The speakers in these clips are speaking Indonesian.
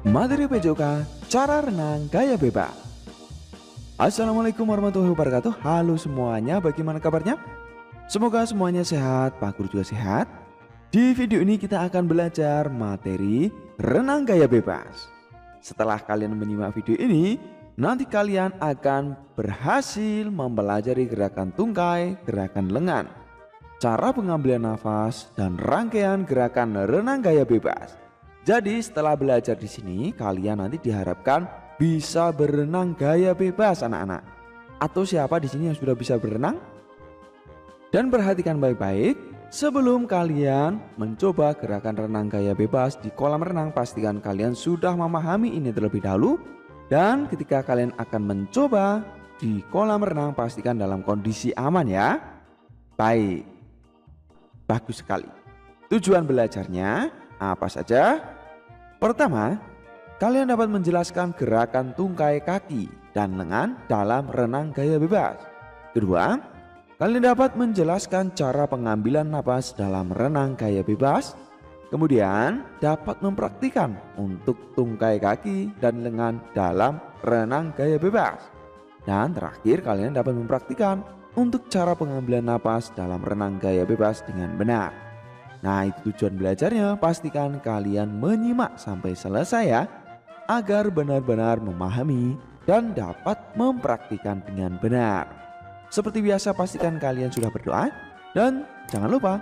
Materi PJOK, cara renang gaya bebas. Assalamualaikum warahmatullahi wabarakatuh. Halo semuanya, bagaimana kabarnya? Semoga semuanya sehat, Pak Guru juga sehat. Di video ini kita akan belajar materi renang gaya bebas. Setelah kalian menyimak video ini, nanti kalian akan berhasil mempelajari gerakan tungkai, gerakan lengan, cara pengambilan nafas, dan rangkaian gerakan renang gaya bebas. Jadi setelah belajar di sini, kalian nanti diharapkan bisa berenang gaya bebas anak-anak. Atau siapa di sini yang sudah bisa berenang? Dan perhatikan baik-baik, sebelum kalian mencoba gerakan renang gaya bebas di kolam renang, pastikan kalian sudah memahami ini terlebih dahulu. Dan ketika kalian akan mencoba di kolam renang, pastikan dalam kondisi aman ya. Baik, bagus sekali. Tujuan belajarnya apa saja? Pertama, kalian dapat menjelaskan gerakan tungkai kaki dan lengan dalam renang gaya bebas. Kedua, kalian dapat menjelaskan cara pengambilan napas dalam renang gaya bebas. Kemudian dapat mempraktikkan untuk tungkai kaki dan lengan dalam renang gaya bebas. Dan terakhir, kalian dapat mempraktikkan untuk cara pengambilan napas dalam renang gaya bebas dengan benar. Nah, itu tujuan belajarnya. Pastikan kalian menyimak sampai selesai ya, agar benar-benar memahami dan dapat mempraktikkan dengan benar. Seperti biasa, pastikan kalian sudah berdoa dan jangan lupa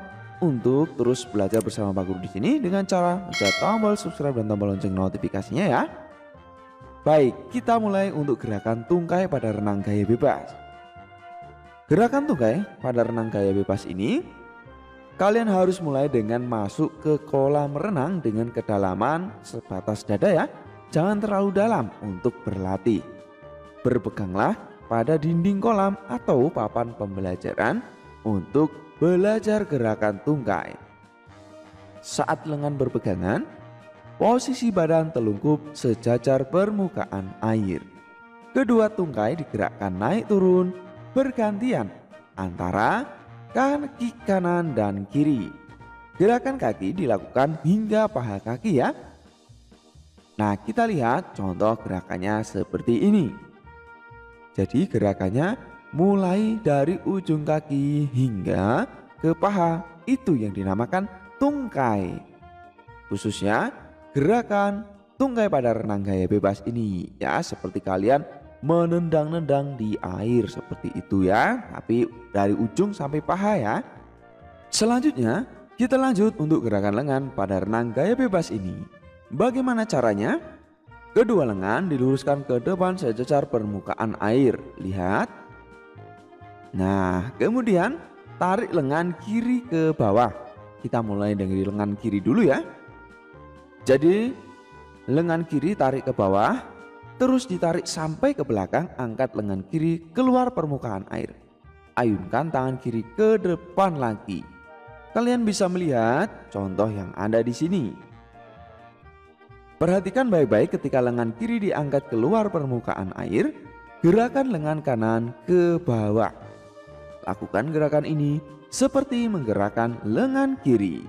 untuk terus belajar bersama Pak Guru di sini dengan cara mencet tombol subscribe dan tombol lonceng notifikasinya ya. Baik, kita mulai untuk gerakan tungkai pada renang gaya bebas. Gerakan tungkai pada renang gaya bebas ini, kalian harus mulai dengan masuk ke kolam renang dengan kedalaman sebatas dada ya. Jangan terlalu dalam untuk berlatih. Berpeganglah pada dinding kolam atau papan pembelajaran untuk belajar gerakan tungkai. Saat lengan berpegangan, posisi badan telungkup sejajar permukaan air. Kedua tungkai digerakkan naik turun bergantian antara kaki kanan dan kiri. Gerakan kaki dilakukan hingga paha kaki ya. Nah, kita lihat contoh gerakannya seperti ini. Jadi gerakannya mulai dari ujung kaki hingga ke paha, itu yang dinamakan tungkai. Khususnya gerakan tungkai pada renang gaya bebas ini ya, seperti kalian menendang-nendang di air seperti itu ya, tapi dari ujung sampai paha ya. Selanjutnya kita lanjut untuk gerakan lengan pada renang gaya bebas ini. Bagaimana caranya? Kedua lengan diluruskan ke depan sejajar permukaan air. Lihat. Nah, kemudian tarik lengan kiri ke bawah. Kita mulai dari lengan kiri dulu ya. Jadi lengan kiri tarik ke bawah, terus ditarik sampai ke belakang, angkat lengan kiri keluar permukaan air. Ayunkan tangan kiri ke depan lagi. Kalian bisa melihat contoh yang ada di sini. Perhatikan baik-baik ketika lengan kiri diangkat keluar permukaan air, gerakan lengan kanan ke bawah. Lakukan gerakan ini seperti menggerakkan lengan kiri.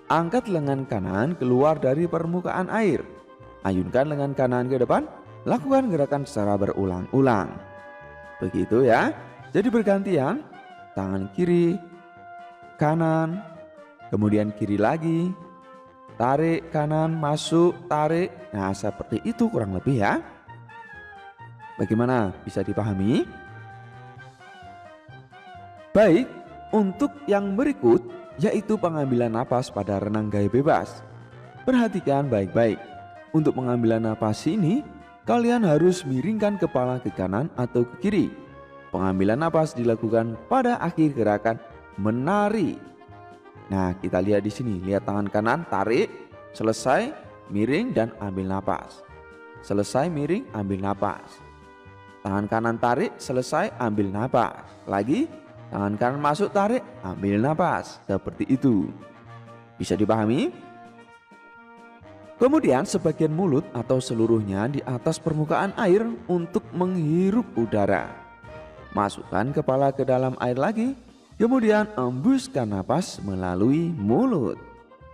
Angkat lengan kanan keluar dari permukaan air. Ayunkan lengan kanan ke depan, lakukan gerakan secara berulang-ulang. Begitu ya. Jadi bergantian, tangan kiri, kanan, kemudian kiri lagi, tarik kanan, masuk, tarik. Nah, seperti itu kurang lebih ya. Bagaimana? Bisa dipahami? Baik, untuk yang berikut yaitu pengambilan napas pada renang gaya bebas. Perhatikan baik-baik. Untuk pengambilan napas ini, kalian harus miringkan kepala ke kanan atau ke kiri. Pengambilan napas dilakukan pada akhir gerakan menari. Nah, kita lihat di sini. Lihat tangan kanan tarik, selesai, miring dan ambil napas. Selesai, miring, ambil napas. Tangan kanan tarik, selesai, ambil napas. Lagi, tangan kanan masuk, tarik, ambil napas. Seperti itu. Bisa dipahami? Kemudian sebagian mulut atau seluruhnya di atas permukaan air untuk menghirup udara. Masukkan kepala ke dalam air lagi, Kemudian embuskan napas melalui mulut.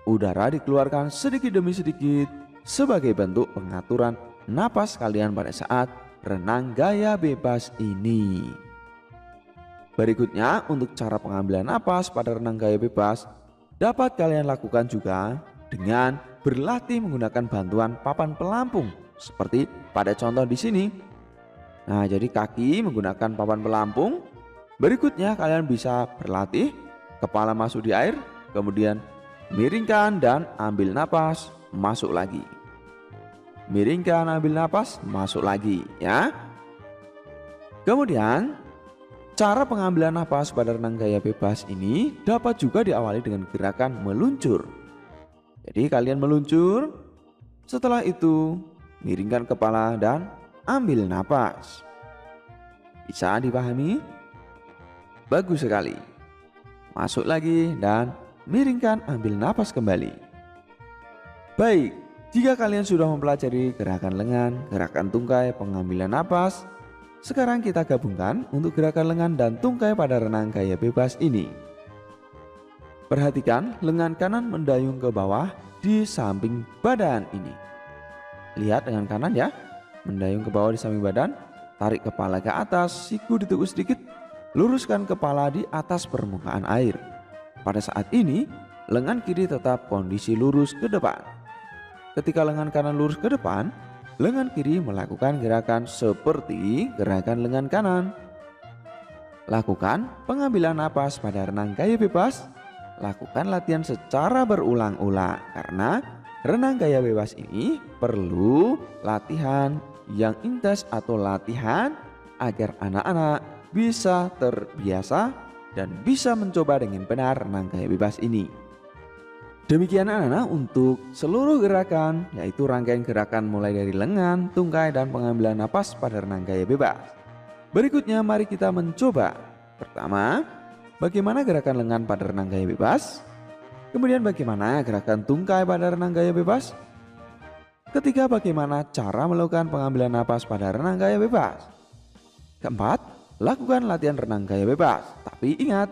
Udara dikeluarkan sedikit demi sedikit sebagai bentuk pengaturan napas kalian pada saat renang gaya bebas ini. Berikutnya, untuk cara pengambilan napas pada renang gaya bebas dapat kalian lakukan juga dengan berlatih menggunakan bantuan papan pelampung seperti pada contoh di sini. Nah, jadi kaki menggunakan papan pelampung. Berikutnya kalian bisa berlatih kepala masuk di air, kemudian miringkan dan ambil napas, masuk lagi. Miringkan, ambil napas, masuk lagi ya. Kemudian cara pengambilan napas pada renang gaya bebas ini dapat juga diawali dengan gerakan meluncur. Jadi kalian meluncur, setelah itu miringkan kepala dan ambil napas. Bisa dipahami? Bagus sekali. Masuk lagi dan miringkan, ambil napas kembali. Baik, jika kalian sudah mempelajari gerakan lengan, gerakan tungkai, pengambilan napas, sekarang kita gabungkan untuk gerakan lengan dan tungkai pada renang gaya bebas ini. Perhatikan lengan kanan mendayung ke bawah di samping badan ini. Lihat lengan kanan ya, mendayung ke bawah di samping badan. Tarik kepala ke atas, siku ditekuk sedikit, luruskan kepala di atas permukaan air. Pada saat ini, lengan kiri tetap kondisi lurus ke depan. Ketika lengan kanan lurus ke depan, lengan kiri melakukan gerakan seperti gerakan lengan kanan. Lakukan pengambilan napas pada renang gaya bebas. Lakukan latihan secara berulang-ulang karena renang gaya bebas ini perlu latihan yang intens atau latihan agar anak-anak bisa terbiasa dan bisa mencoba dengan benar renang gaya bebas ini. Demikian anak-anak untuk seluruh gerakan, yaitu rangkaian gerakan mulai dari lengan, tungkai, dan pengambilan napas pada renang gaya bebas. Berikutnya mari kita mencoba. Pertama, bagaimana gerakan lengan pada renang gaya bebas? Kemudian bagaimana gerakan tungkai pada renang gaya bebas? Ketiga, bagaimana cara melakukan pengambilan napas pada renang gaya bebas? Keempat, lakukan latihan renang gaya bebas. Tapi ingat,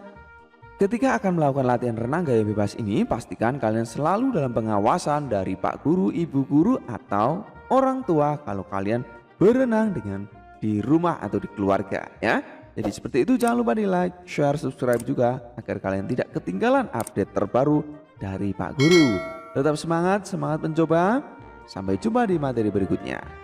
ketika akan melakukan latihan renang gaya bebas ini, pastikan kalian selalu dalam pengawasan dari Pak Guru, Ibu Guru, atau orang tua kalau kalian berenang dengan di rumah atau di keluarga ya. Jadi seperti itu, jangan lupa di like, share, subscribe juga agar kalian tidak ketinggalan update terbaru dari Pak Guru. Tetap semangat mencoba. Sampai jumpa di materi berikutnya.